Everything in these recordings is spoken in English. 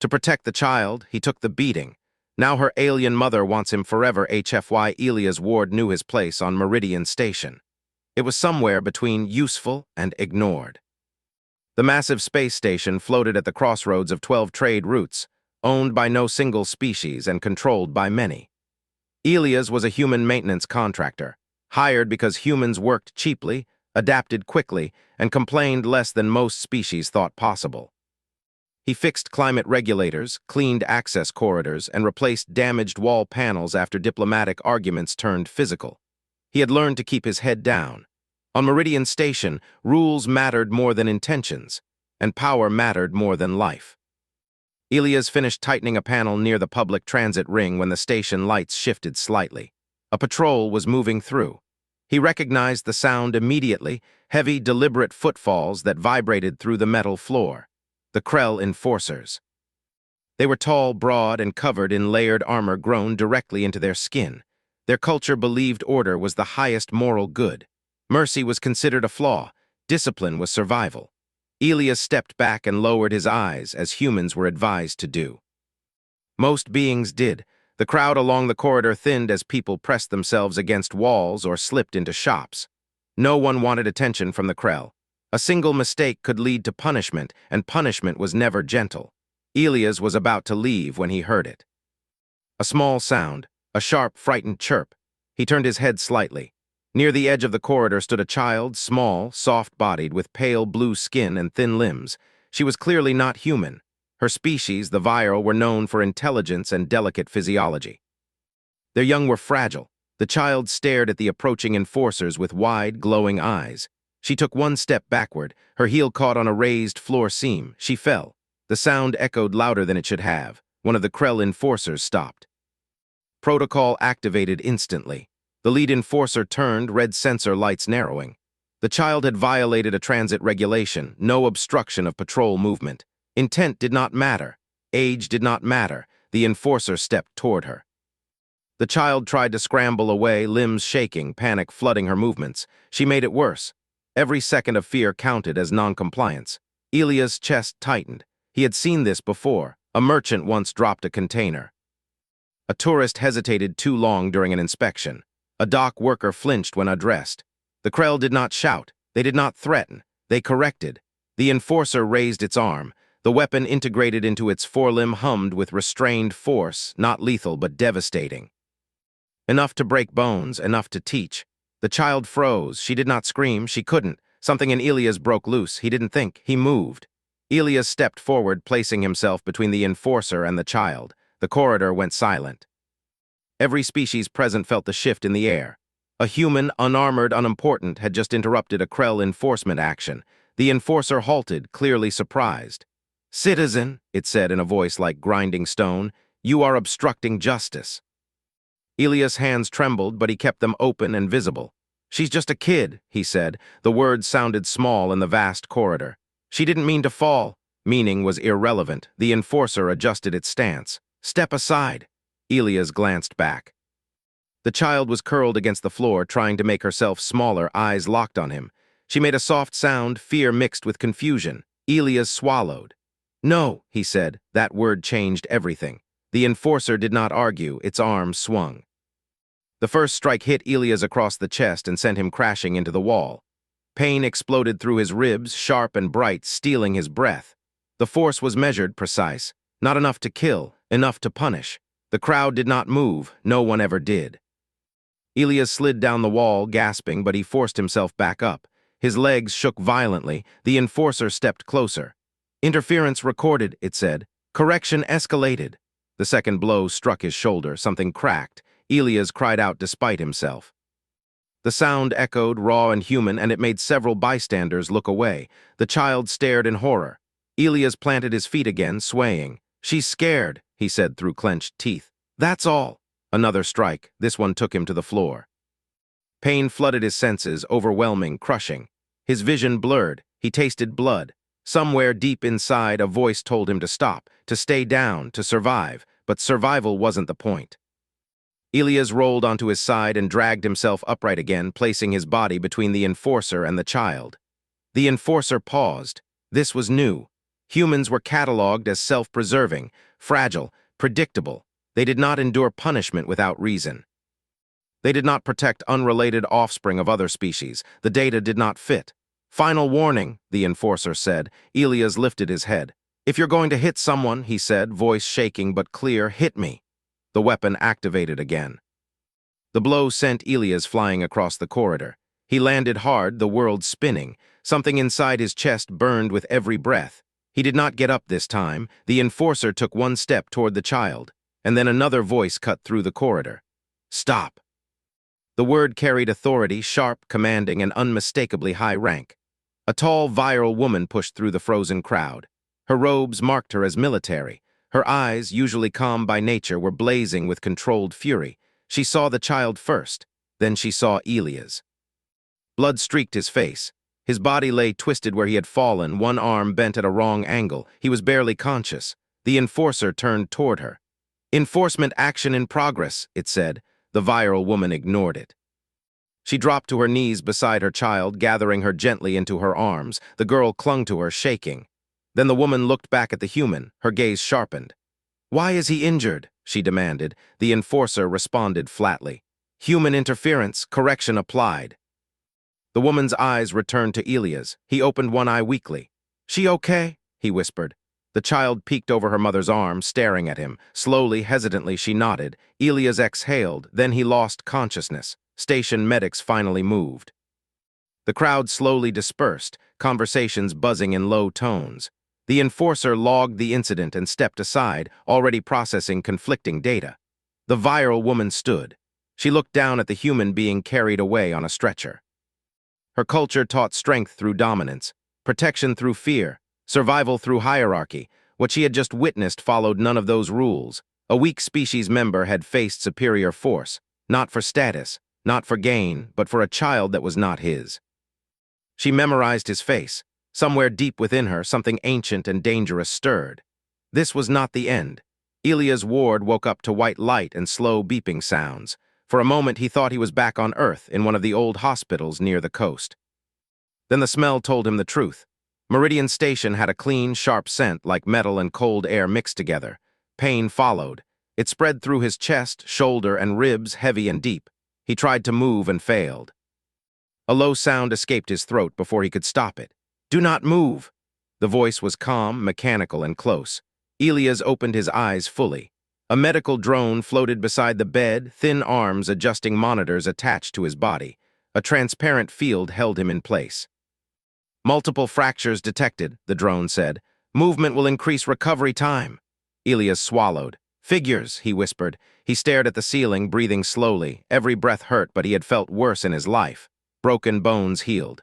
To protect the child, he took the beating. Now her alien mother wants him forever. HFY Elias Ward knew his place on Meridian Station. It was somewhere between useful and ignored. The massive space station floated at the crossroads of 12 trade routes, owned by no single species and controlled by many. Elias was a human maintenance contractor, hired because humans worked cheaply, adapted quickly, and complained less than most species thought possible. He fixed climate regulators, cleaned access corridors, and replaced damaged wall panels after diplomatic arguments turned physical. He had learned to keep his head down. On Meridian Station, rules mattered more than intentions, and power mattered more than life. Elias finished tightening a panel near the public transit ring when the station lights shifted slightly. A patrol was moving through. He recognized the sound immediately, heavy, deliberate footfalls that vibrated through the metal floor. The Krell enforcers. They were tall, broad, and covered in layered armor grown directly into their skin. Their culture believed order was the highest moral good. Mercy was considered a flaw. Discipline was survival. Elias stepped back and lowered his eyes, as humans were advised to do. Most beings did. The crowd along the corridor thinned as people pressed themselves against walls or slipped into shops. No one wanted attention from the Krell. A single mistake could lead to punishment, and punishment was never gentle. Elias was about to leave when he heard it. A small sound, a sharp, frightened chirp. He turned his head slightly. Near the edge of the corridor stood a child, small, soft-bodied, with pale blue skin and thin limbs. She was clearly not human. Her species, the viral, were known for intelligence and delicate physiology. Their young were fragile. The child stared at the approaching enforcers with wide, glowing eyes. She took one step backward. Her heel caught on a raised floor seam. She fell. The sound echoed louder than it should have. One of the Krell enforcers stopped. Protocol activated instantly. The lead enforcer turned, red sensor lights narrowing. The child had violated a transit regulation, no obstruction of patrol movement. Intent did not matter. Age did not matter. The enforcer stepped toward her. The child tried to scramble away, limbs shaking, panic flooding her movements. She made it worse. Every second of fear counted as non-compliance. Elias' chest tightened. He had seen this before. A merchant once dropped a container. A tourist hesitated too long during an inspection. A dock worker flinched when addressed. The Krell did not shout. They did not threaten. They corrected. The enforcer raised its arm. The weapon integrated into its forelimb hummed with restrained force, not lethal but devastating. Enough to break bones, enough to teach. The child froze. She did not scream. She couldn't. Something in Elias broke loose. He didn't think. He moved. Elias stepped forward, placing himself between the enforcer and the child. The corridor went silent. Every species present felt the shift in the air. A human, unarmored, unimportant, had just interrupted a Krell enforcement action. The enforcer halted, clearly surprised. "Citizen," it said in a voice like grinding stone, "you are obstructing justice." Elias' hands trembled, but he kept them open and visible. "She's just a kid," he said. The words sounded small in the vast corridor. "She didn't mean to fall." Meaning was irrelevant. The enforcer adjusted its stance. "Step aside." Elias glanced back. The child was curled against the floor, trying to make herself smaller, eyes locked on him. She made a soft sound, fear mixed with confusion. Elias swallowed. "No," he said. That word changed everything. The enforcer did not argue. Its arm swung. The first strike hit Elias across the chest and sent him crashing into the wall. Pain exploded through his ribs, sharp and bright, stealing his breath. The force was measured, precise. Not enough to kill, enough to punish. The crowd did not move. No one ever did. Elias slid down the wall, gasping, but he forced himself back up. His legs shook violently. The enforcer stepped closer. "Interference recorded," it said. "Correction escalated." The second blow struck his shoulder. Something cracked. Elias cried out despite himself. The sound echoed, raw and human, and it made several bystanders look away. The child stared in horror. Elias planted his feet again, swaying. "She's scared," he said through clenched teeth. "That's all." Another strike. This one took him to the floor. Pain flooded his senses, overwhelming, crushing. His vision blurred. He tasted blood. Somewhere deep inside, a voice told him to stop, to stay down, to survive. But survival wasn't the point. Elias rolled onto his side and dragged himself upright again, placing his body between the enforcer and the child. The enforcer paused. This was new. Humans were catalogued as self-preserving, fragile, predictable. They did not endure punishment without reason. They did not protect unrelated offspring of other species. The data did not fit. Final warning, the enforcer said. Elias lifted his head. If you're going to hit someone, he said, voice shaking but clear, hit me. The weapon activated again. The blow sent Elias flying across the corridor. He landed hard, the world spinning. Something inside his chest burned with every breath. He did not get up this time. The enforcer took one step toward the child, and then another voice cut through the corridor. Stop. The word carried authority, sharp, commanding, and unmistakably high rank. A tall, virile woman pushed through the frozen crowd. Her robes marked her as military. Her eyes, usually calm by nature, were blazing with controlled fury. She saw the child first, then she saw Elias. Blood streaked his face. His body lay twisted where he had fallen, one arm bent at a wrong angle. He was barely conscious. The enforcer turned toward her. Enforcement action in progress, it said. The virile woman ignored it. She dropped to her knees beside her child, gathering her gently into her arms. The girl clung to her, shaking. Then the woman looked back at the human, her gaze sharpened. Why is he injured? She demanded. The enforcer responded flatly. Human interference, correction applied. The woman's eyes returned to Elias. He opened one eye weakly. She okay? He whispered. The child peeked over her mother's arm, staring at him. Slowly, hesitantly, she nodded. Elias exhaled, then he lost consciousness. Station medics finally moved. The crowd slowly dispersed, conversations buzzing in low tones. The enforcer logged the incident and stepped aside, already processing conflicting data. The virile woman stood. She looked down at the human being carried away on a stretcher. Her culture taught strength through dominance, protection through fear, survival through hierarchy. What she had just witnessed followed none of those rules. A weak species member had faced superior force, not for status, not for gain, but for a child that was not his. She memorized his face. Somewhere deep within her, something ancient and dangerous stirred. This was not the end. Elias' ward woke up to white light and slow beeping sounds. For a moment he thought he was back on Earth in one of the old hospitals near the coast. Then the smell told him the truth. Meridian Station had a clean, sharp scent like metal and cold air mixed together. Pain followed. It spread through his chest, shoulder, and ribs, heavy and deep. He tried to move and failed. A low sound escaped his throat before he could stop it. Do not move. The voice was calm, mechanical, and close. Elias opened his eyes fully. A medical drone floated beside the bed, thin arms adjusting monitors attached to his body. A transparent field held him in place. Multiple fractures detected, the drone said. Movement will increase recovery time. Elias swallowed. Figures, he whispered. He stared at the ceiling, breathing slowly. Every breath hurt, but he had felt worse in his life. Broken bones healed.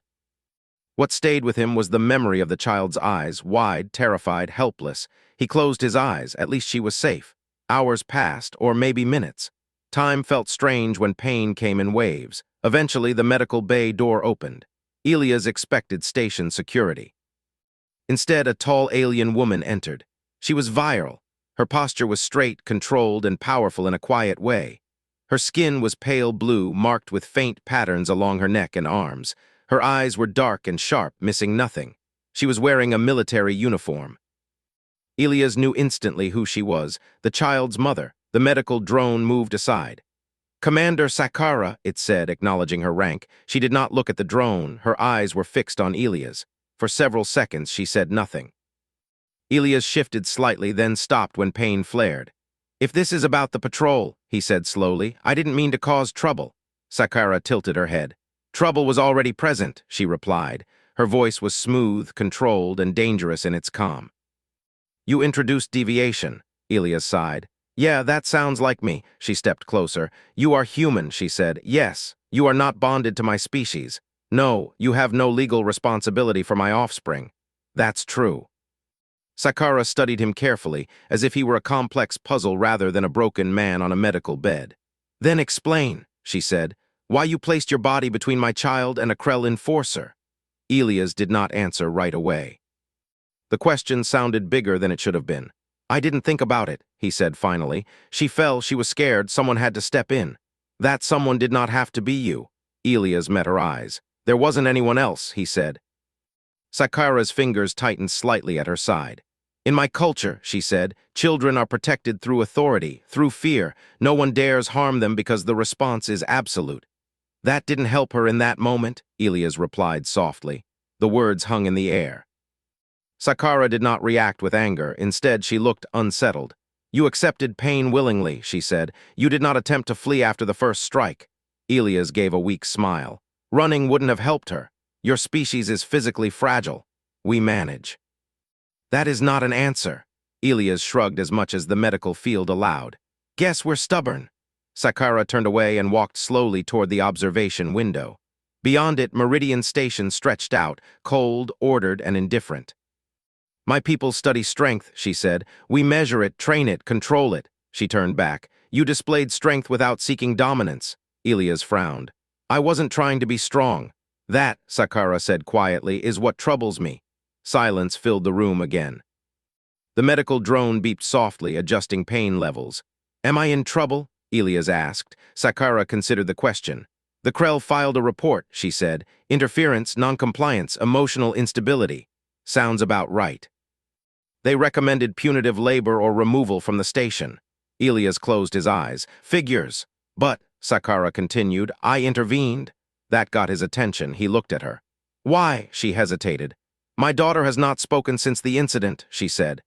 What stayed with him was the memory of the child's eyes, wide, terrified, helpless. He closed his eyes. At least she was safe. Hours passed, or maybe minutes. Time felt strange when pain came in waves. Eventually, the medical bay door opened. Elias expected station security. Instead, a tall alien woman entered. She was virile. Her posture was straight, controlled, and powerful in a quiet way. Her skin was pale blue, marked with faint patterns along her neck and arms. Her eyes were dark and sharp, missing nothing. She was wearing a military uniform. Elias knew instantly who she was, the child's mother. The medical drone moved aside. Commander Sakara, it said, acknowledging her rank. She did not look at the drone. Her eyes were fixed on Elias. For several seconds, she said nothing. Elias shifted slightly, then stopped when pain flared. If this is about the patrol, he said slowly, I didn't mean to cause trouble. Sakara tilted her head. Trouble was already present, she replied. Her voice was smooth, controlled, and dangerous in its calm. You introduced deviation, Elias sighed. Yeah, that sounds like me. She stepped closer. You are human, she said. Yes, you are not bonded to my species. No, you have no legal responsibility for my offspring. That's true. Sakara studied him carefully, as if he were a complex puzzle rather than a broken man on a medical bed. Then explain, she said, why you placed your body between my child and a Krell enforcer. Elias did not answer right away. The question sounded bigger than it should have been. I didn't think about it, he said finally. She fell, she was scared, someone had to step in. That someone did not have to be you. Elias met her eyes. There wasn't anyone else, he said. Sakara's fingers tightened slightly at her side. In my culture, she said, children are protected through authority, through fear. No one dares harm them because the response is absolute. That didn't help her in that moment, Elias replied softly. The words hung in the air. Sakara did not react with anger. Instead, she looked unsettled. You accepted pain willingly, she said. You did not attempt to flee after the first strike. Elias gave a weak smile. Running wouldn't have helped her. Your species is physically fragile. We manage. That is not an answer. Elias shrugged as much as the medical field allowed. Guess we're stubborn. Sakara turned away and walked slowly toward the observation window. Beyond it, Meridian Station stretched out, cold, ordered, and indifferent. My people study strength, she said. We measure it, train it, control it. She turned back. You displayed strength without seeking dominance. Elias frowned. I wasn't trying to be strong. That, Sakara said quietly, is what troubles me. Silence filled the room again. The medical drone beeped softly, adjusting pain levels. Am I in trouble? Elias asked. Sakara considered the question. The Krell filed a report, she said. Interference, noncompliance, emotional instability. Sounds about right. They recommended punitive labor or removal from the station. Elias closed his eyes. Figures. But, Sakara continued, I intervened. That got his attention. He looked at her. Why? She hesitated. My daughter has not spoken since the incident, she said.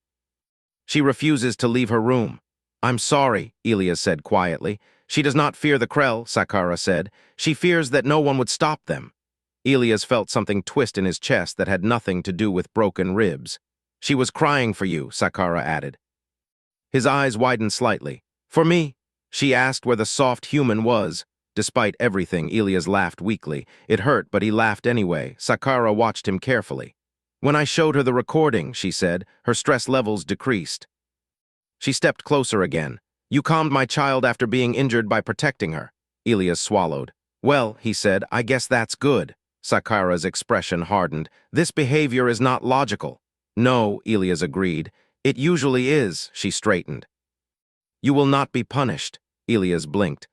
She refuses to leave her room. I'm sorry, Elias said quietly. She does not fear the Krell, Sakara said. She fears that no one would stop them. Elias felt something twist in his chest that had nothing to do with broken ribs. She was crying for you, Sakara added. His eyes widened slightly. For me? She asked where the soft human was. Despite everything, Elias laughed weakly. It hurt, but he laughed anyway. Sakara watched him carefully. When I showed her the recording, she said, her stress levels decreased. She stepped closer again. You calmed my child after being injured by protecting her. Elias swallowed. Well, he said, I guess that's good. Sakara's expression hardened. This behavior is not logical. No, Elias agreed. It usually is, she straightened. You will not be punished. Elias blinked.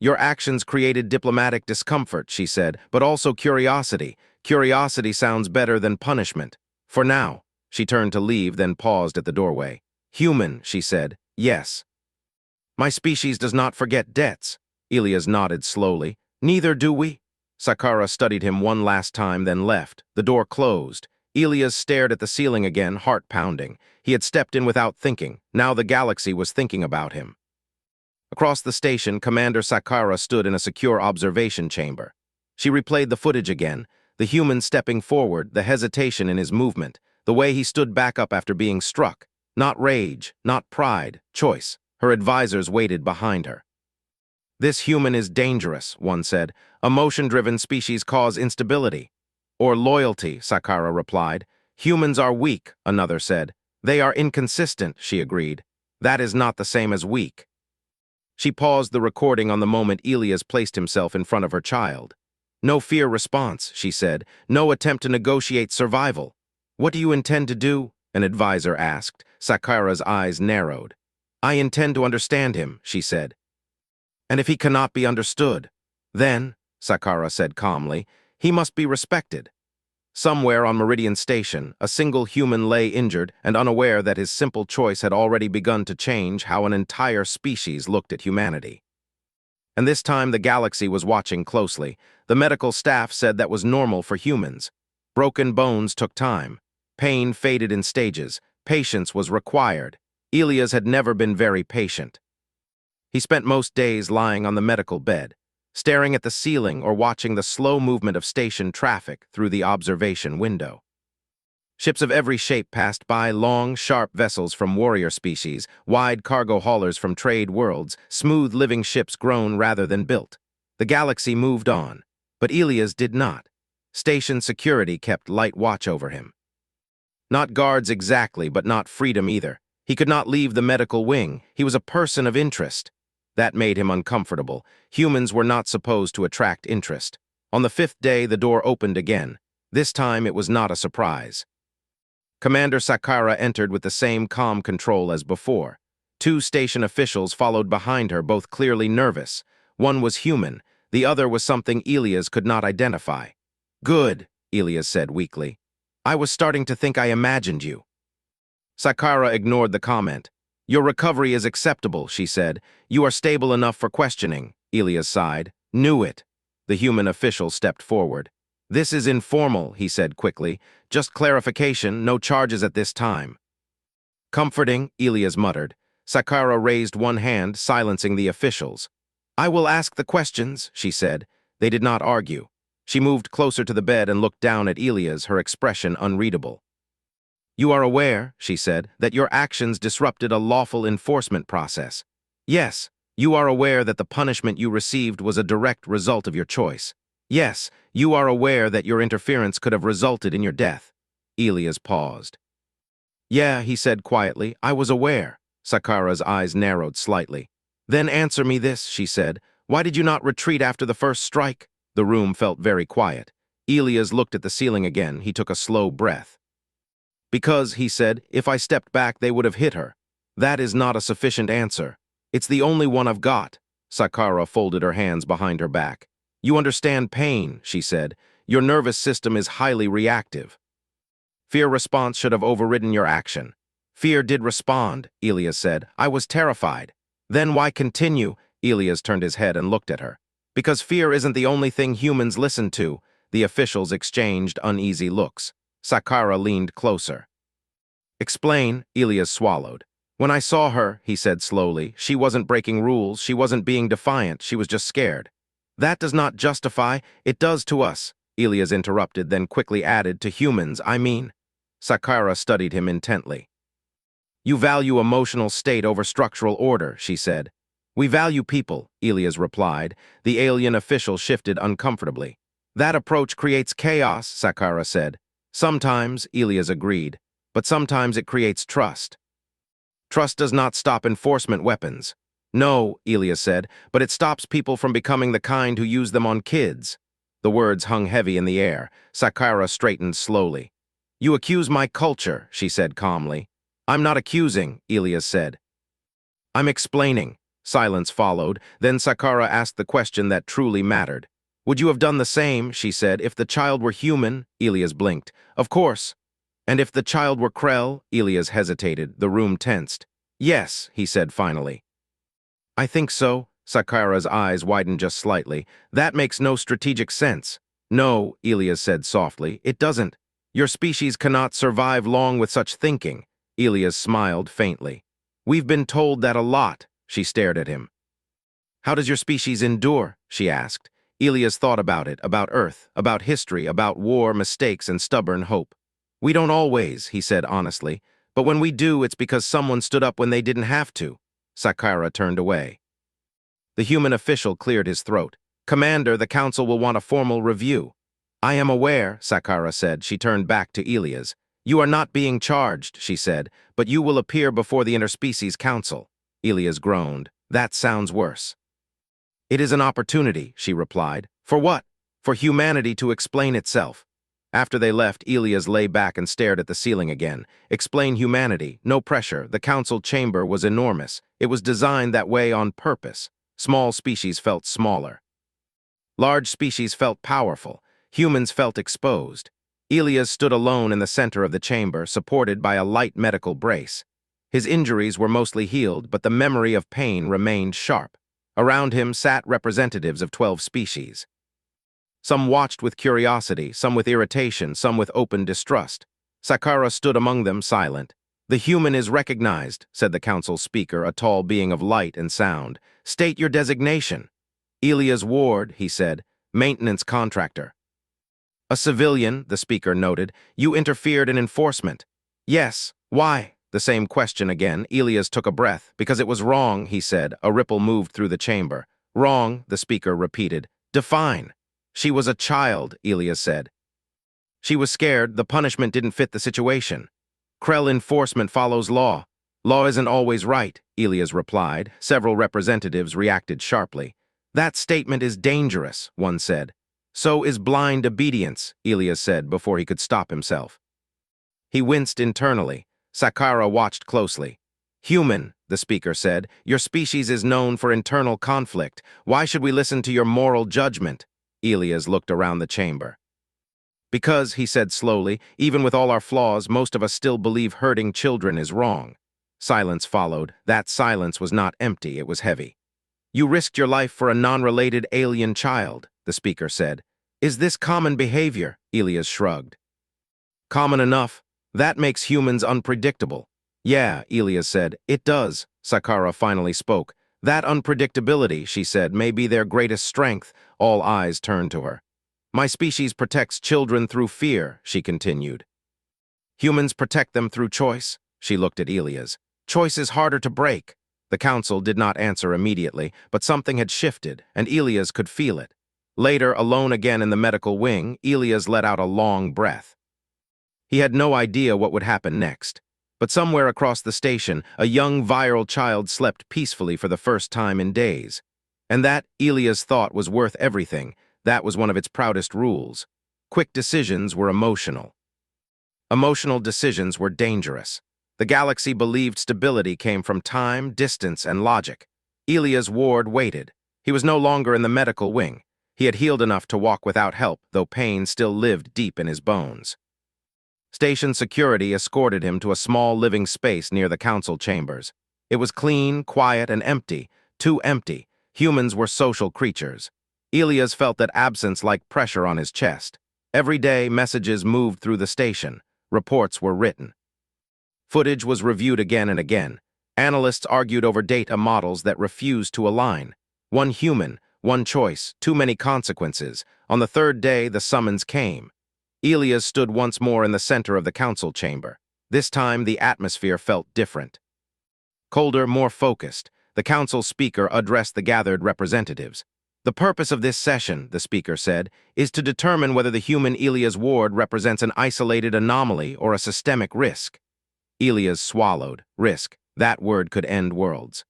Your actions created diplomatic discomfort, she said, but also curiosity. Curiosity sounds better than punishment. For now. She turned to leave, then paused at the doorway. Human, she said. Yes. My species does not forget debts. Elias nodded slowly. Neither do we. Sakara studied him one last time, then left. The door closed. Elias stared at the ceiling again, heart pounding. He had stepped in without thinking. Now the galaxy was thinking about him. Across the station, Commander Sakara stood in a secure observation chamber. She replayed the footage again, the human stepping forward, the hesitation in his movement, the way he stood back up after being struck. Not rage, not pride, choice. Her advisors waited behind her. This human is dangerous, one said. Emotion-driven species cause instability. Or loyalty, Sakara replied. Humans are weak, another said. They are inconsistent, she agreed. That is not the same as weak. She paused the recording on the moment Elias placed himself in front of her child. No fear response, she said. No attempt to negotiate survival. What do you intend to do? An advisor asked. Sakara's eyes narrowed. I intend to understand him, she said. And if he cannot be understood, then, Sakara said calmly, he must be respected. Somewhere on Meridian Station, a single human lay injured and unaware that his simple choice had already begun to change how an entire species looked at humanity. And this time the galaxy was watching closely. The medical staff said that was normal for humans. Broken bones took time. Pain faded in stages. Patience was required. Elias had never been very patient. He spent most days lying on the medical bed, staring at the ceiling or watching the slow movement of station traffic through the observation window. Ships of every shape passed by, long, sharp vessels from warrior species, wide cargo haulers from trade worlds, smooth living ships grown rather than built. The galaxy moved on, but Elias did not. Station security kept light watch over him. Not guards exactly, but not freedom either. He could not leave the medical wing. He was a person of interest. That made him uncomfortable. Humans were not supposed to attract interest. On the 5th day, the door opened again. This time, it was not a surprise. Commander Sakara entered with the same calm control as before. 2 station officials followed behind her, both clearly nervous. One was human. The other was something Elias could not identify. Good, Elias said weakly. I was starting to think I imagined you. Sakara ignored the comment. Your recovery is acceptable, she said. You are stable enough for questioning, Elias sighed. Knew it. The human official stepped forward. This is informal, he said quickly. Just clarification, no charges at this time. Comforting, Elias muttered. Sakara raised one hand, silencing the officials. I will ask the questions, she said. They did not argue. She moved closer to the bed and looked down at Elias, her expression unreadable. You are aware, she said, that your actions disrupted a lawful enforcement process. Yes, you are aware that the punishment you received was a direct result of your choice. Yes, you are aware that your interference could have resulted in your death. Elias paused. Yeah, he said quietly, I was aware. Sakara's eyes narrowed slightly. Then answer me this, she said. Why did you not retreat after the first strike? The room felt very quiet. Elias looked at the ceiling again. He took a slow breath. Because, he said, if I stepped back, they would have hit her. That is not a sufficient answer. It's the only one I've got. Sakara folded her hands behind her back. You understand pain, she said. Your nervous system is highly reactive. Fear response should have overridden your action. Fear did respond, Elias said. I was terrified. Then why continue? Elias turned his head and looked at her. Because fear isn't the only thing humans listen to. The officials exchanged uneasy looks. Sakara leaned closer. Explain, Elias swallowed. When I saw her, he said slowly, she wasn't breaking rules, she wasn't being defiant, she was just scared. That does not justify, it does to us, Elias interrupted, then quickly added, to humans, I mean. Sakara studied him intently. You value emotional state over structural order, she said. We value people, Elias replied. The alien official shifted uncomfortably. That approach creates chaos, Sakara said. Sometimes, Elias agreed, but sometimes it creates trust. Trust does not stop enforcement weapons. No, Elias said, but it stops people from becoming the kind who use them on kids. The words hung heavy in the air. Sakara straightened slowly. You accuse my culture, she said calmly. I'm not accusing, Elias said. I'm explaining. Silence followed. Then Sakara asked the question that truly mattered. Would you have done the same, she said, if the child were human? Elias blinked. Of course. And if the child were Krell? Elias hesitated. The room tensed. Yes, he said finally. I think so. Sakara's eyes widened just slightly. That makes no strategic sense. No, Elias said softly, it doesn't. Your species cannot survive long with such thinking. Elias smiled faintly. We've been told that a lot. She stared at him. How does your species endure? She asked. Elias thought about it, about Earth, about history, about war, mistakes, and stubborn hope. We don't always, he said honestly, but when we do, it's because someone stood up when they didn't have to. Sakara turned away. The human official cleared his throat. Commander, the council will want a formal review. I am aware, Sakara said. She turned back to Elias. You are not being charged, she said, but you will appear before the Interspecies Council. Elias groaned. That sounds worse. It is an opportunity, she replied. For what? For humanity to explain itself. After they left, Elias lay back and stared at the ceiling again. Explain humanity, no pressure. The council chamber was enormous. It was designed that way on purpose. Small species felt smaller. Large species felt powerful. Humans felt exposed. Elias stood alone in the center of the chamber, supported by a light medical brace. His injuries were mostly healed, but the memory of pain remained sharp. Around him sat representatives of 12 species. Some watched with curiosity, some with irritation, some with open distrust. Sakara stood among them, silent. The human is recognized, said the council speaker, a tall being of light and sound. State your designation. Elias Ward, he said, maintenance contractor. A civilian, the speaker noted. You interfered in enforcement. Yes. Why? The same question again. Elias took a breath. Because it was wrong, he said. A ripple moved through the chamber. Wrong, the speaker repeated. Define. She was a child, Elias said. She was scared. The punishment didn't fit the situation. Krell enforcement follows law. Law isn't always right, Elias replied. Several representatives reacted sharply. That statement is dangerous, one said. So is blind obedience, Elias said before he could stop himself. He winced internally. Sakara watched closely. Human, the speaker said, your species is known for internal conflict. Why should we listen to your moral judgment? Elias looked around the chamber. Because, he said slowly, even with all our flaws, most of us still believe hurting children is wrong. Silence followed. That silence was not empty, it was heavy. You risked your life for a non-related alien child, the speaker said. Is this common behavior? Elias shrugged. Common enough. That makes humans unpredictable. Yeah, Elias said. It does. Sakara finally spoke. That unpredictability, she said, may be their greatest strength. All eyes turned to her. My species protects children through fear, she continued. Humans protect them through choice. She looked at Elias. Choice is harder to break. The council did not answer immediately, but something had shifted, and Elias could feel it. Later, alone again in the medical wing, Elias let out a long breath. He had no idea what would happen next. But somewhere across the station, a young viral child slept peacefully for the first time in days. And that, Elias thought, was worth everything. That was one of its proudest rules. Quick decisions were emotional. Emotional decisions were dangerous. The galaxy believed stability came from time, distance, and logic. Elias Ward waited. He was no longer in the medical wing. He had healed enough to walk without help, though pain still lived deep in his bones. Station security escorted him to a small living space near the council chambers. It was clean, quiet, and empty. Too empty. Humans were social creatures. Elias felt that absence like pressure on his chest. Every day, messages moved through the station. Reports were written. Footage was reviewed again and again. Analysts argued over data models that refused to align. One human, one choice, too many consequences. On the third day, the summons came. Elias stood once more in the center of the council chamber. This time, the atmosphere felt different. Colder, more focused, the council speaker addressed the gathered representatives. The purpose of this session, the speaker said, is to determine whether the human Elias Ward represents an isolated anomaly or a systemic risk. Elias swallowed. Risk. That word could end worlds.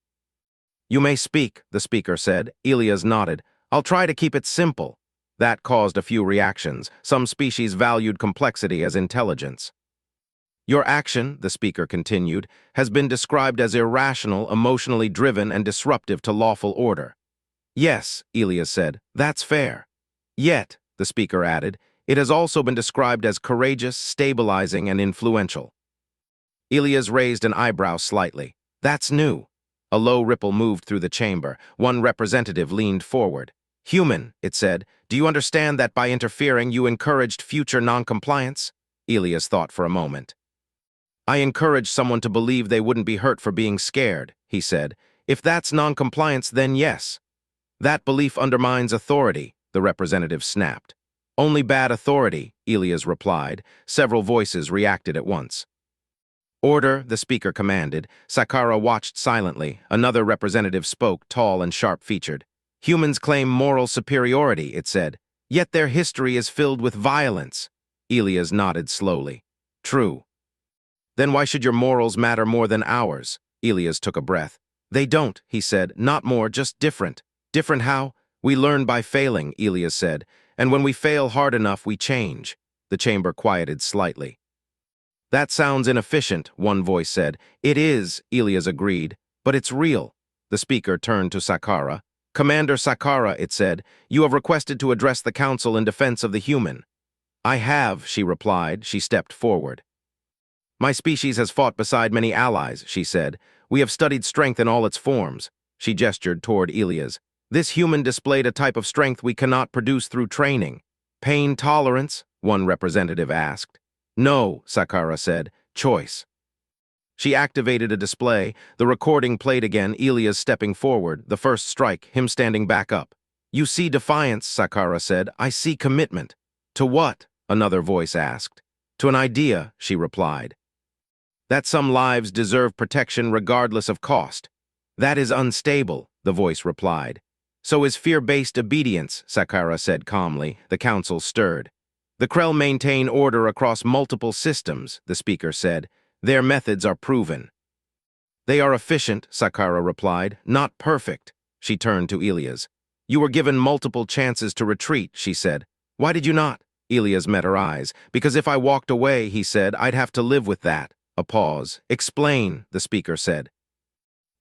You may speak, the speaker said. Elias nodded. I'll try to keep it simple. That caused a few reactions. Some species valued complexity as intelligence. Your action, the speaker continued, has been described as irrational, emotionally driven, and disruptive to lawful order. Yes, Elias said, that's fair. Yet, the speaker added, it has also been described as courageous, stabilizing, and influential. Elias raised an eyebrow slightly. That's new. A low ripple moved through the chamber. One representative leaned forward. Human, it said, do you understand that by interfering you encouraged future non-compliance? Elias thought for a moment. I encouraged someone to believe they wouldn't be hurt for being scared, he said. If that's non-compliance, then yes. That belief undermines authority, the representative snapped. Only bad authority, Elias replied. Several voices reacted at once. Order, the speaker commanded. Sakara watched silently. Another representative spoke, tall and sharp-featured. Humans claim moral superiority, it said. Yet their history is filled with violence. Elias nodded slowly. True. Then why should your morals matter more than ours? Elias took a breath. They don't, he said. Not more, just different. Different how? We learn by failing, Elias said. And when we fail hard enough, we change. The chamber quieted slightly. That sounds inefficient, one voice said. It is, Elias agreed, but it's real. The speaker turned to Sakara. Commander Sakara, it said, you have requested to address the council in defense of the human. I have, she replied. She stepped forward. My species has fought beside many allies, she said. We have studied strength in all its forms. She gestured toward Elias. This human displayed a type of strength we cannot produce through training. Pain tolerance? One representative asked. No, Sakara said. Choice. She activated a display. The recording played again, Elias stepping forward, the first strike, him standing back up. You see defiance, Sakara said. I see commitment. To what? Another voice asked. To an idea, she replied. That some lives deserve protection regardless of cost. That is unstable, the voice replied. So is fear-based obedience, Sakara said calmly. The council stirred. The Krell maintain order across multiple systems, the speaker said. Their methods are proven. They are efficient, Sakara replied, not perfect. She turned to Elias. You were given multiple chances to retreat, she said. Why did you not? Elias met her eyes. Because if I walked away, he said, I'd have to live with that. A pause. Explain, the speaker said.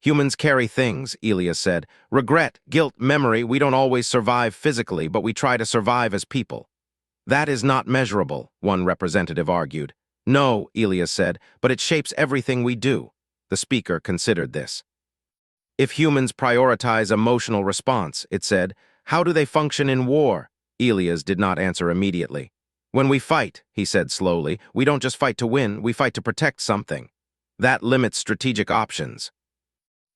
Humans carry things, Elias said. Regret, guilt, memory, we don't always survive physically, but we try to survive as people. That is not measurable, one representative argued. No, Elias said, but it shapes everything we do. The speaker considered this. If humans prioritize emotional response, it said, how do they function in war? Elias did not answer immediately. When we fight, he said slowly, we don't just fight to win, we fight to protect something. That limits strategic options.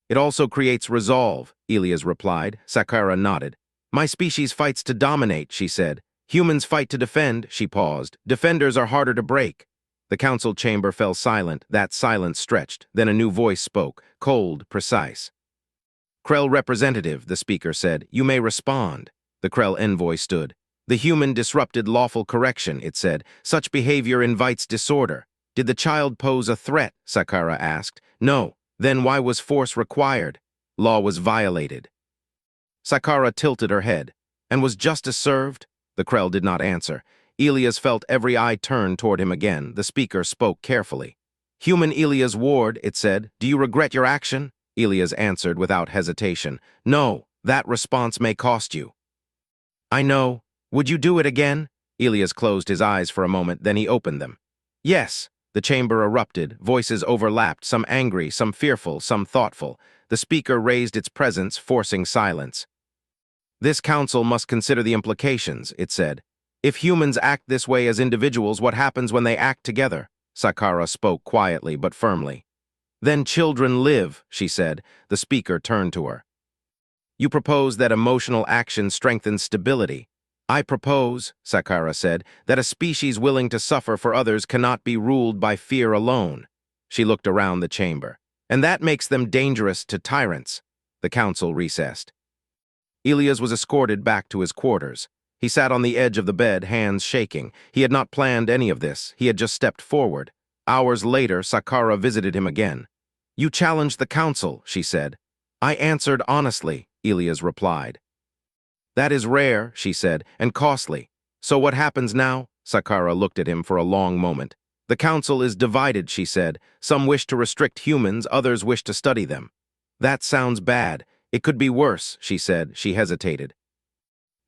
It also creates resolve, Elias replied. Sakara nodded. My species fights to dominate, she said. Humans fight to defend, she paused. Defenders are harder to break. The council chamber fell silent. That silence stretched. Then a new voice spoke, cold, precise. Krell representative, the speaker said, you may respond. The Krell envoy stood. The human disrupted lawful correction, it said. Such behavior invites disorder. Did the child pose a threat? Sakara asked. No. Then why was force required? Law was violated. Sakara tilted her head. And was justice served? The Krell did not answer. Elias felt every eye turn toward him again. The speaker spoke carefully. Human Elias Ward, it said, do you regret your action? Elias answered without hesitation. No, that response may cost you. I know. Would you do it again? Elias closed his eyes for a moment, then he opened them. Yes. The chamber erupted, voices overlapped, some angry, some fearful, some thoughtful. The speaker raised its presence, forcing silence. This council must consider the implications, it said. If humans act this way as individuals, what happens when they act together? Sakara spoke quietly but firmly. Then children live, she said. The speaker turned to her. You propose that emotional action strengthens stability. I propose, Sakara said, that a species willing to suffer for others cannot be ruled by fear alone. She looked around the chamber. And that makes them dangerous to tyrants. The council recessed. Elias was escorted back to his quarters. He sat on the edge of the bed, hands shaking. He had not planned any of this. He had just stepped forward. Hours later, Sakara visited him again. You challenged the council, she said. I answered honestly, Elias replied. That is rare, she said, and costly. So what happens now? Sakara looked at him for a long moment. The council is divided, she said. Some wish to restrict humans, others wish to study them. That sounds bad. It could be worse, she said. She hesitated.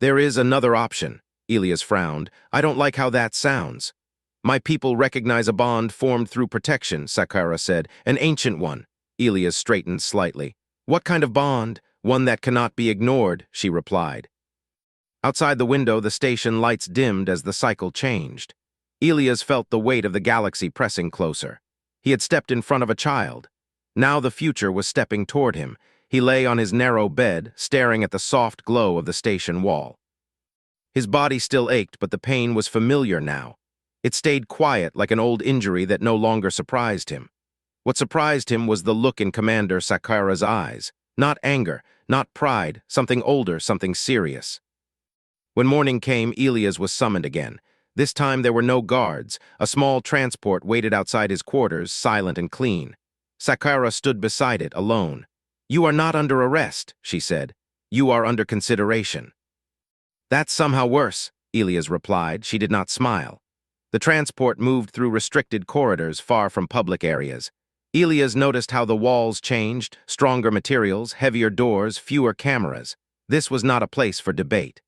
There is another option. Elias frowned. I don't like how that sounds. My people recognize a bond formed through protection, Sakara said. An ancient one. Elias straightened slightly. What kind of bond? One that cannot be ignored, she replied. Outside the window, the station lights dimmed as the cycle changed. Elias felt the weight of the galaxy pressing closer. He had stepped in front of a child. Now the future was stepping toward him. He lay on his narrow bed, staring at the soft glow of the station wall. His body still ached, but the pain was familiar now. It stayed quiet like an old injury that no longer surprised him. What surprised him was the look in Commander Sakara's eyes. Not anger, not pride, something older, something serious. When morning came, Elias was summoned again. This time there were no guards. A small transport waited outside his quarters, silent and clean. Sakara stood beside it, alone. You are not under arrest, she said. You are under consideration. That's somehow worse, Elias replied. She did not smile. The transport moved through restricted corridors far from public areas. Elias noticed how the walls changed, stronger materials, heavier doors, fewer cameras. This was not a place for debate.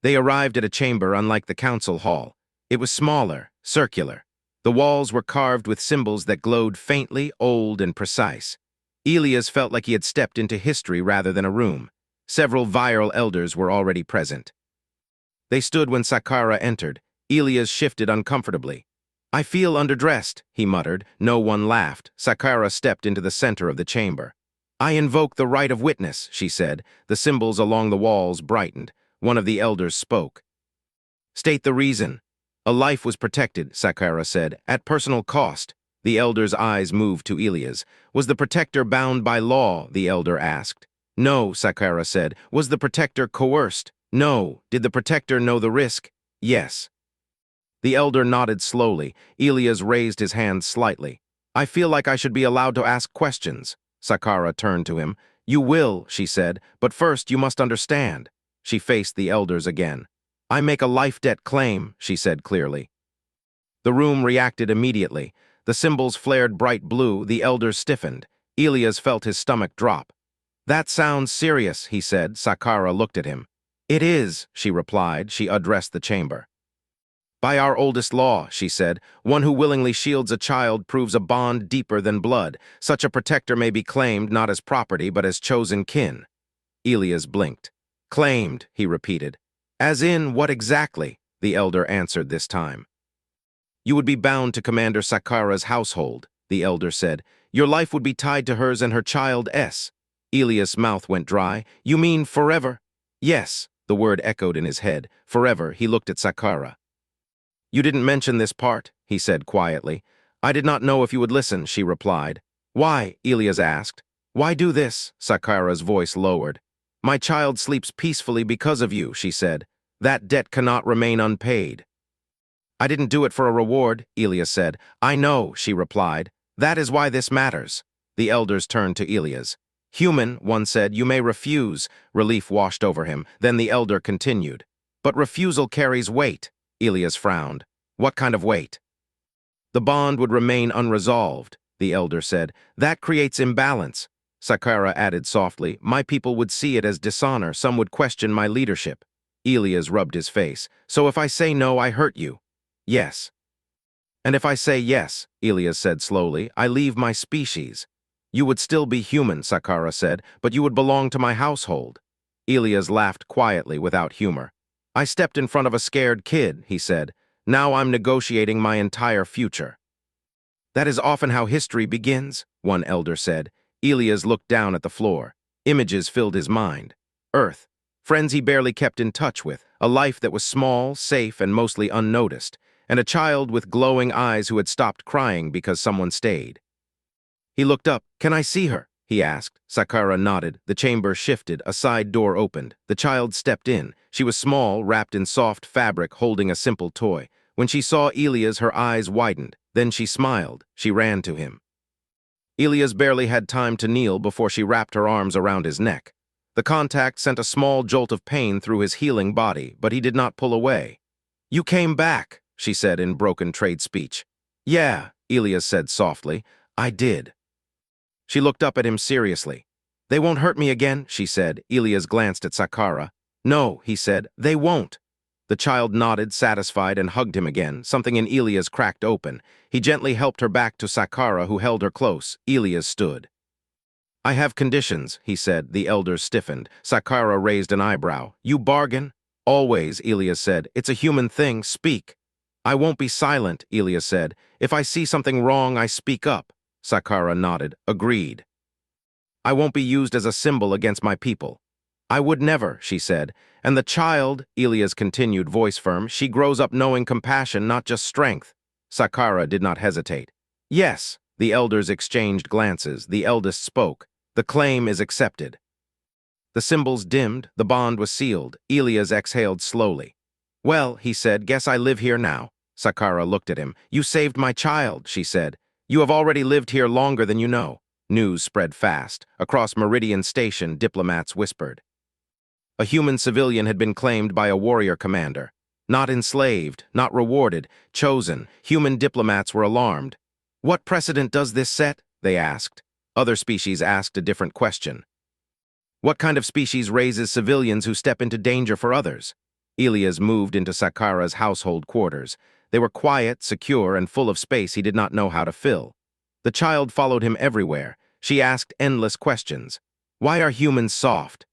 They arrived at a chamber unlike the council hall. It was smaller, circular. The walls were carved with symbols that glowed faintly, old and precise. Elias felt like he had stepped into history rather than a room. Several viral elders were already present. They stood when Sakara entered. Elias shifted uncomfortably. I feel underdressed, he muttered. No one laughed. Sakara stepped into the center of the chamber. I invoke the right of witness, she said. The symbols along the walls brightened. One of the elders spoke. State the reason. A life was protected, Sakara said, at personal cost. The elder's eyes moved to Elias. Was the protector bound by law? The elder asked. No, Sakara said. Was the protector coerced? No. Did the protector know the risk? Yes. The elder nodded slowly. Elias raised his hand slightly. I feel like I should be allowed to ask questions. Sakara turned to him. You will, she said, but first you must understand. She faced the elders again. I make a life debt claim, she said clearly. The room reacted immediately. The symbols flared bright blue. The elders stiffened. Elias felt his stomach drop. That sounds serious, he said. Sakara looked at him. It is, she replied. She addressed the chamber. By our oldest law, she said, one who willingly shields a child proves a bond deeper than blood. Such a protector may be claimed not as property but as chosen kin. Elias blinked. Claimed, he repeated. As in, what exactly? The elder answered this time. You would be bound to Commander Sakara's household, the elder said. Your life would be tied to hers and her child S. Elias' mouth went dry. You mean forever? Yes, the word echoed in his head. Forever, he looked at Sakara. You didn't mention this part, he said quietly. I did not know if you would listen, she replied. Why? Elias asked. Why do this? Sakara's voice lowered. My child sleeps peacefully because of you, she said. That debt cannot remain unpaid. I didn't do it for a reward, Elias said. I know, she replied. That is why this matters. The elders turned to Elias. Human, one said, you may refuse. Relief washed over him. Then the elder continued. But refusal carries weight. Elias frowned. What kind of weight? The bond would remain unresolved, the elder said. That creates imbalance. Sakara added softly. My people would see it as dishonor. Some would question my leadership. Elias rubbed his face. So if I say no, I hurt you. Yes. And if I say yes, Elias said slowly, I leave my species. You would still be human, Sakara said, but you would belong to my household. Elias laughed quietly without humor. I stepped in front of a scared kid, he said. Now I'm negotiating my entire future. That is often how history begins, one elder said. Elias looked down at the floor. Images filled his mind. Earth, friends he barely kept in touch with, a life that was small, safe, and mostly unnoticed, and a child with glowing eyes who had stopped crying because someone stayed. He looked up. Can I see her? He asked. Sakara nodded. The chamber shifted. A side door opened. The child stepped in. She was small, wrapped in soft fabric, holding a simple toy. When she saw Elias, her eyes widened. Then she smiled. She ran to him. Elias barely had time to kneel before she wrapped her arms around his neck. The contact sent a small jolt of pain through his healing body, but he did not pull away. You came back, she said in broken trade speech. Yeah, Elias said softly. I did. She looked up at him seriously. They won't hurt me again, she said. Elias glanced at Sakara. No, he said, they won't. The child nodded, satisfied, and hugged him again. Something in Elias cracked open. He gently helped her back to Sakara, who held her close. Elias stood. I have conditions, he said. The elders stiffened. Sakara raised an eyebrow. You bargain? Always, Elias said. It's a human thing. Speak. I won't be silent, Elias said. If I see something wrong, I speak up. Sakara nodded. Agreed. I won't be used as a symbol against my people. I would never, she said. And the child, Elias continued, voice firm, she grows up knowing compassion, not just strength. Sakara did not hesitate. Yes, the elders exchanged glances. The eldest spoke. The claim is accepted. The symbols dimmed. The bond was sealed. Elias exhaled slowly. Well, he said, guess I live here now. Sakara looked at him. You saved my child, she said. You have already lived here longer than you know. News spread fast. Across Meridian Station, diplomats whispered. A human civilian had been claimed by a warrior commander. Not enslaved, not rewarded, chosen. Human diplomats were alarmed. What precedent does this set? They asked. Other species asked a different question. What kind of species raises civilians who step into danger for others? Elias moved into Sakara's household quarters. They were quiet, secure, and full of space he did not know how to fill. The child followed him everywhere. She asked endless questions. Why are humans soft?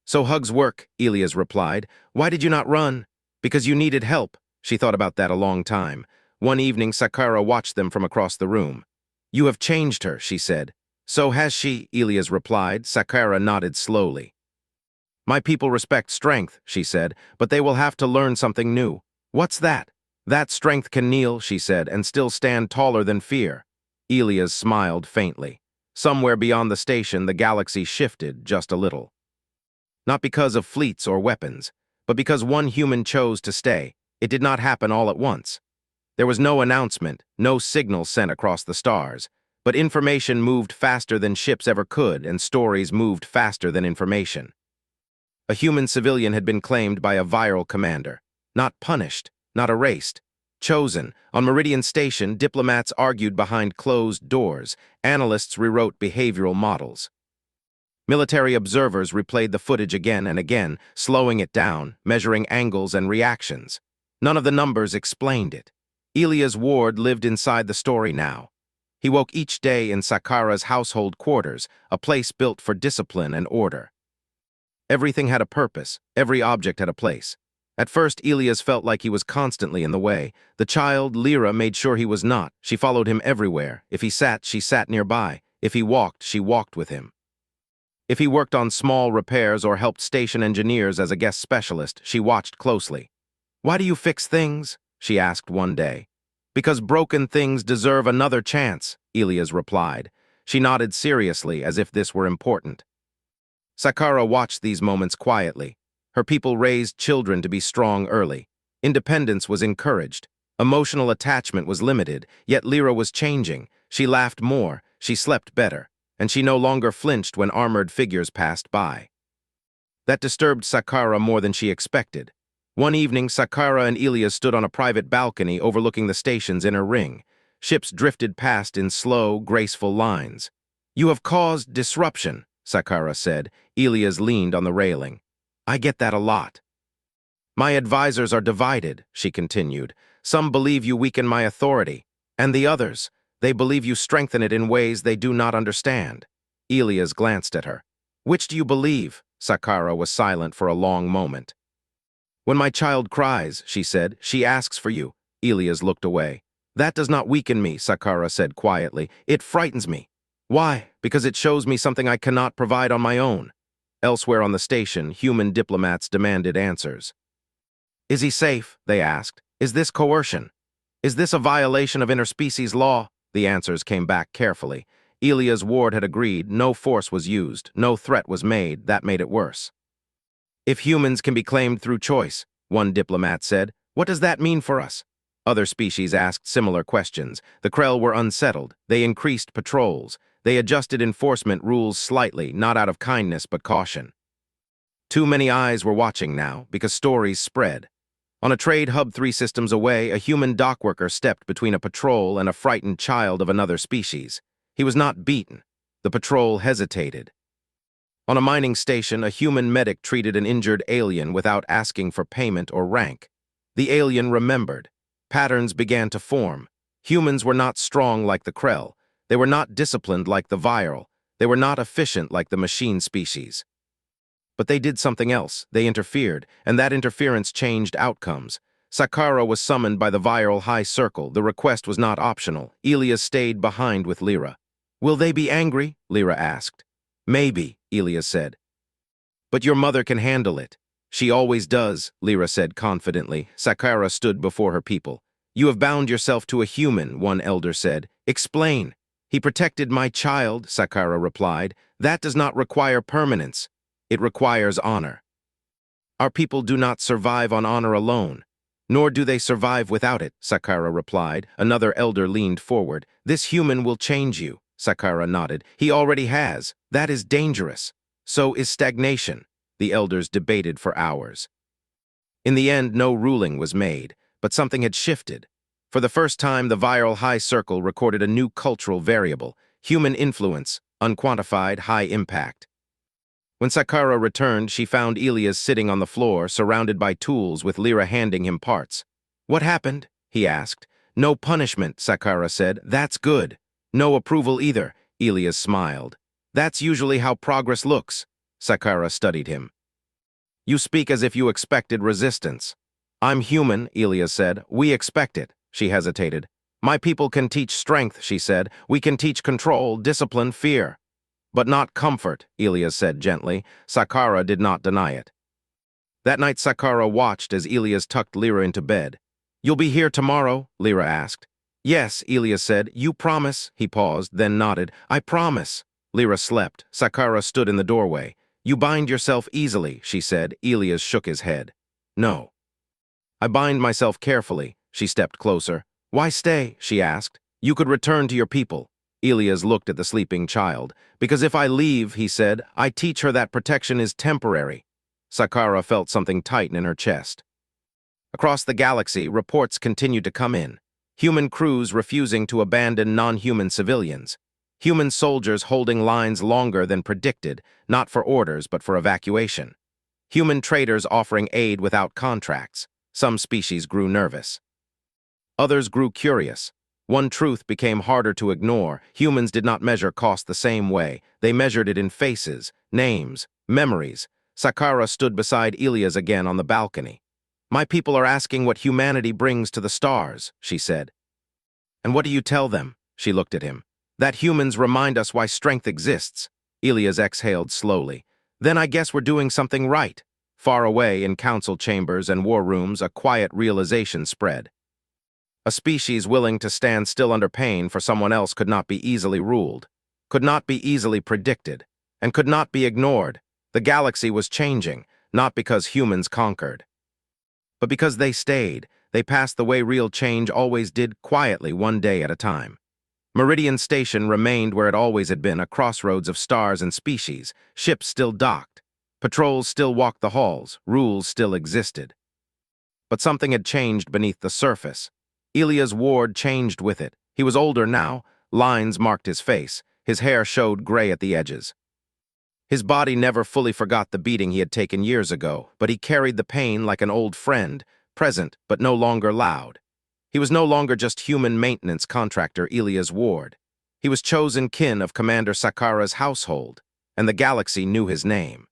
So hugs work, Elias replied. Why did you not run? Because you needed help. She thought about that a long time. One evening, Sakara watched them from across the room. You have changed her, she said. So has she, Elias replied. Sakara nodded slowly. My people respect strength, she said, but they will have to learn something new. What's that? That strength can kneel, she said, and still stand taller than fear. Elias smiled faintly. Somewhere beyond the station, the galaxy shifted just a little. Not because of fleets or weapons, but because one human chose to stay. It did not happen all at once. There was no announcement, no signal sent across the stars, but information moved faster than ships ever could, and stories moved faster than information. A human civilian had been claimed by a viral commander. Not punished, not erased. Chosen. On Meridian Station, diplomats argued behind closed doors. Analysts rewrote behavioral models. Military observers replayed the footage again and again, slowing it down, measuring angles and reactions. None of the numbers explained it. Elia's ward lived inside the story now. He woke each day in Sakara's household quarters, a place built for discipline and order. Everything had a purpose, every object had a place. At first, Elias felt like he was constantly in the way. The child, Lyra, made sure he was not. She followed him everywhere. If he sat, she sat nearby. If he walked, she walked with him. If he worked on small repairs or helped station engineers as a guest specialist, she watched closely. "Why do you fix things?" she asked one day. "Because broken things deserve another chance," Elias replied. She nodded seriously, as if this were important. Sakara watched these moments quietly. Her people raised children to be strong early. Independence was encouraged. Emotional attachment was limited, yet Lyra was changing. She laughed more, she slept better, and she no longer flinched when armored figures passed by. That disturbed Sakara more than she expected. One evening, Sakara and Elias stood on a private balcony overlooking the station's inner ring. Ships drifted past in slow, graceful lines. "You have caused disruption," Sakara said. Elias leaned on the railing. "I get that a lot." "My advisors are divided," she continued. "Some believe you weaken my authority, and the others, they believe you strengthen it in ways they do not understand." Elias glanced at her. "Which do you believe?" Sakara was silent for a long moment. "When my child cries," she said, "she asks for you." Elias looked away. "That does not weaken me," Sakara said quietly. "It frightens me." "Why?" "Because it shows me something I cannot provide on my own." Elsewhere on the station, human diplomats demanded answers. "Is he safe?" they asked. "Is this coercion? Is this a violation of interspecies law?" The answers came back carefully. Elia's ward had agreed, no force was used, no threat was made. That made it worse. "If humans can be claimed through choice," one diplomat said, "what does that mean for us?" Other species asked similar questions. The Krell were unsettled. They increased patrols. They adjusted enforcement rules slightly, not out of kindness but caution. Too many eyes were watching now, because stories spread. On a trade hub 3 systems away, a human dockworker stepped between a patrol and a frightened child of another species. He was not beaten. The patrol hesitated. On a mining station, a human medic treated an injured alien without asking for payment or rank. The alien remembered. Patterns began to form. Humans were not strong like the Krell. They were not disciplined like the viral. They were not efficient like the machine species. But they did something else. They interfered, and that interference changed outcomes. Sakara was summoned by the viral high circle. The request was not optional. Elias stayed behind with Lyra. "Will they be angry?" Lyra asked. "Maybe," Elias said. "But your mother can handle it." "She always does," Lyra said confidently. Sakara stood before her people. "You have bound yourself to a human," one elder said. "Explain." "He protected my child," Sakara replied. "That does not require permanence. It requires honor." "Our people do not survive on honor alone, nor do they survive without it," Sakara replied. Another elder leaned forward. "This human will change you," Sakara nodded. "He already has. That is dangerous. So is stagnation." The elders debated for hours. In the end, no ruling was made, but something had shifted. For the first time, the viral high circle recorded a new cultural variable: human influence, unquantified, high impact. When Sakara returned, she found Elias sitting on the floor, surrounded by tools, with Lyra handing him parts. "What happened?" he asked. "No punishment," Sakara said. "That's good." "No approval either," Elias smiled. "That's usually how progress looks." Sakara studied him. "You speak as if you expected resistance." "I'm human," Elias said. "We expect it." She hesitated. "My people can teach strength," she said. "We can teach control, discipline, fear." "But not comfort," Elias said gently. Sakara did not deny it. That night Sakara watched as Elias tucked Lyra into bed. "You'll be here tomorrow?" Lyra asked. "Yes," Elias said. "You promise?" He paused, then nodded. "I promise." Lyra slept. Sakara stood in the doorway. "You bind yourself easily," she said. Elias shook his head. "No." "I bind myself carefully." She stepped closer. "Why stay?" she asked. "You could return to your people." Elias looked at the sleeping child. "Because if I leave," he said, "I teach her that protection is temporary." Sakara felt something tighten in her chest. Across the galaxy, reports continued to come in. Human crews refusing to abandon non-human civilians. Human soldiers holding lines longer than predicted, not for orders but for evacuation. Human traders offering aid without contracts. Some species grew nervous. Others grew curious. One truth became harder to ignore. Humans did not measure cost the same way. They measured it in faces, names, memories. Sakara stood beside Ilias again on the balcony. "My people are asking what humanity brings to the stars," she said. "And what do you tell them?" She looked at him. "That humans remind us why strength exists." Ilias exhaled slowly. "Then I guess we're doing something right." Far away in council chambers and war rooms, a quiet realization spread. A species willing to stand still under pain for someone else could not be easily ruled, could not be easily predicted, and could not be ignored. The galaxy was changing, not because humans conquered, but because they stayed. They passed the way real change always did, quietly, one day at a time. Meridian Station remained where it always had been, a crossroads of stars and species. Ships still docked. Patrols still walked the halls. Rules still existed. But something had changed beneath the surface. Ilias Ward changed with it. He was older now. Lines marked his face. His hair showed gray at the edges. His body never fully forgot the beating he had taken years ago, but he carried the pain like an old friend, present but no longer loud. He was no longer just human maintenance contractor Ilias Ward. He was chosen kin of Commander Sakara's household, and the galaxy knew his name.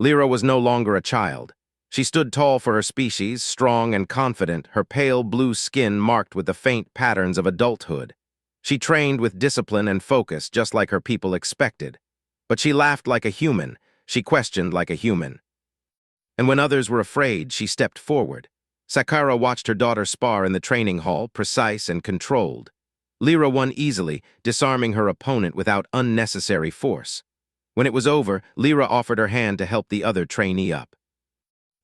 Lyra was no longer a child. She stood tall for her species, strong and confident, her pale blue skin marked with the faint patterns of adulthood. She trained with discipline and focus, just like her people expected. But she laughed like a human. She questioned like a human. And when others were afraid, she stepped forward. Sakara watched her daughter spar in the training hall, precise and controlled. Lyra won easily, disarming her opponent without unnecessary force. When it was over, Lyra offered her hand to help the other trainee up.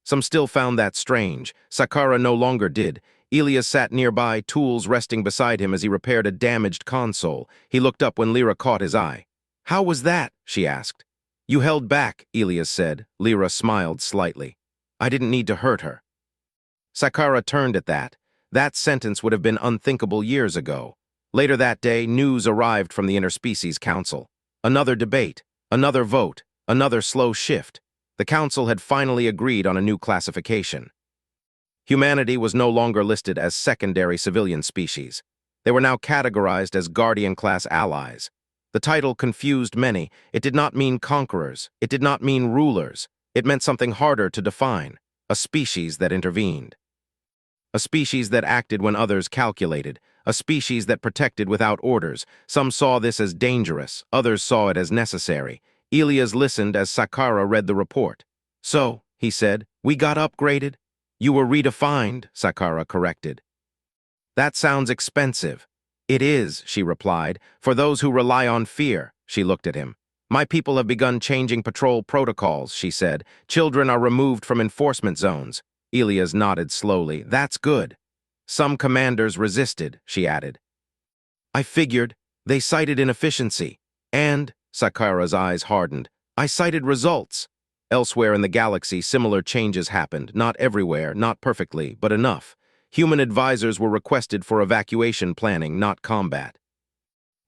Some still found that strange. Sakara no longer did. Ilias sat nearby, tools resting beside him as he repaired a damaged console. He looked up when Lyra caught his eye. "How was that?" she asked. "You held back," Ilias said. Lyra smiled slightly. "I didn't need to hurt her." Sakara turned at that. That sentence would have been unthinkable years ago. Later that day, news arrived from the Interspecies Council. Another debate, another vote, another slow shift. The council had finally agreed on a new classification. Humanity was no longer listed as secondary civilian species. They were now categorized as Guardian-class allies. The title confused many. It did not mean conquerors. It did not mean rulers. It meant something harder to define. A species that intervened. A species that acted when others calculated. A species that protected without orders. Some saw this as dangerous. Others saw it as necessary. Ilias listened as Sakara read the report. "So," he said, "we got upgraded?" "You were redefined," Sakara corrected. "That sounds expensive." "It is," she replied, "for those who rely on fear." She looked at him. "My people have begun changing patrol protocols," she said. "Children are removed from enforcement zones." Ilias nodded slowly. "That's good." "Some commanders resisted," she added. "I figured. They cited inefficiency. And," Sakara's eyes hardened, "I cited results." Elsewhere in the galaxy, similar changes happened, not everywhere, not perfectly, but enough. Human advisors were requested for evacuation planning, not combat.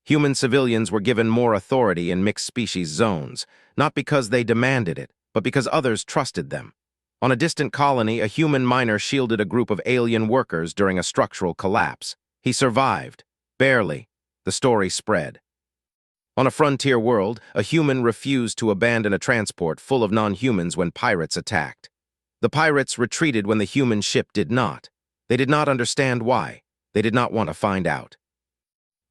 Human civilians were given more authority in mixed-species zones, not because they demanded it, but because others trusted them. On a distant colony, a human miner shielded a group of alien workers during a structural collapse. He survived. Barely. The story spread. On a frontier world, a human refused to abandon a transport full of non-humans when pirates attacked. The pirates retreated when the human ship did not. They did not understand why. They did not want to find out.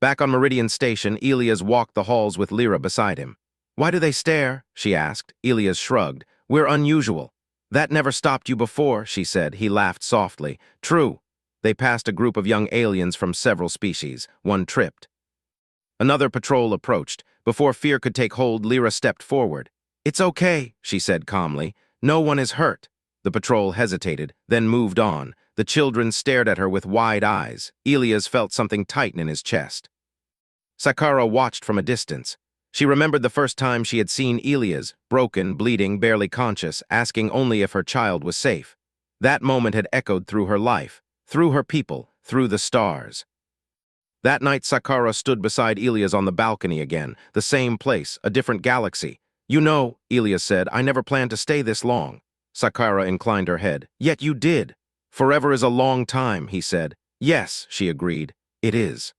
Back on Meridian Station, Ilias walked the halls with Lyra beside him. "Why do they stare?" she asked. Ilias shrugged. "We're unusual." "That never stopped you before," she said. He laughed softly. "True." They passed a group of young aliens from several species. One tripped. Another patrol approached. Before fear could take hold, Lyra stepped forward. "It's okay," she said calmly. "No one is hurt." The patrol hesitated, then moved on. The children stared at her with wide eyes. Ilias felt something tighten in his chest. Sakara watched from a distance. She remembered the first time she had seen Ilias, broken, bleeding, barely conscious, asking only if her child was safe. That moment had echoed through her life, through her people, through the stars. That night, Sakara stood beside Ilias on the balcony again, the same place, a different galaxy. "You know," Ilias said, "I never planned to stay this long." Sakara inclined her head. "Yet you did." Forever is a long time, he said. Yes, she agreed. It is.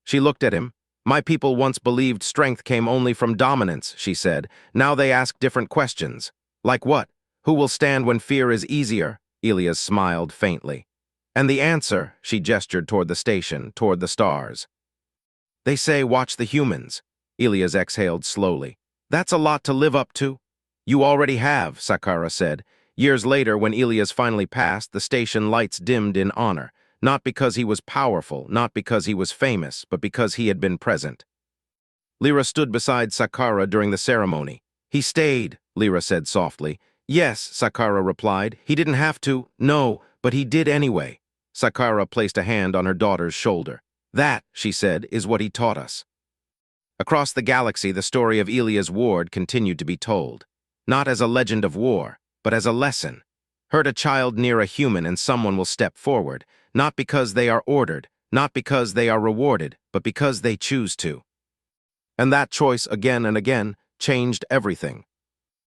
She looked at him. My people once believed strength came only from dominance, she said. Now they ask different questions. Like what? Who will stand when fear is easier? Elias smiled faintly. And the answer, she gestured toward the station, toward the stars. They say watch the humans. Elias exhaled slowly. That's a lot to live up to. You already have, Sakara said. Years later, when Elias finally passed, the station lights dimmed in honor. Not because he was powerful, not because he was famous, but because he had been present. Lyra stood beside Sakara during the ceremony. He stayed, Lyra said softly. Yes, Sakara replied. He didn't have to. No, but he did anyway. Sakara placed a hand on her daughter's shoulder. That, she said, is what he taught us. Across the galaxy, the story of Elias Ward continued to be told. Not as a legend of war, but as a lesson. Hurt a child near a human and someone will step forward, not because they are ordered, not because they are rewarded, but because they choose to. And that choice again and again changed everything.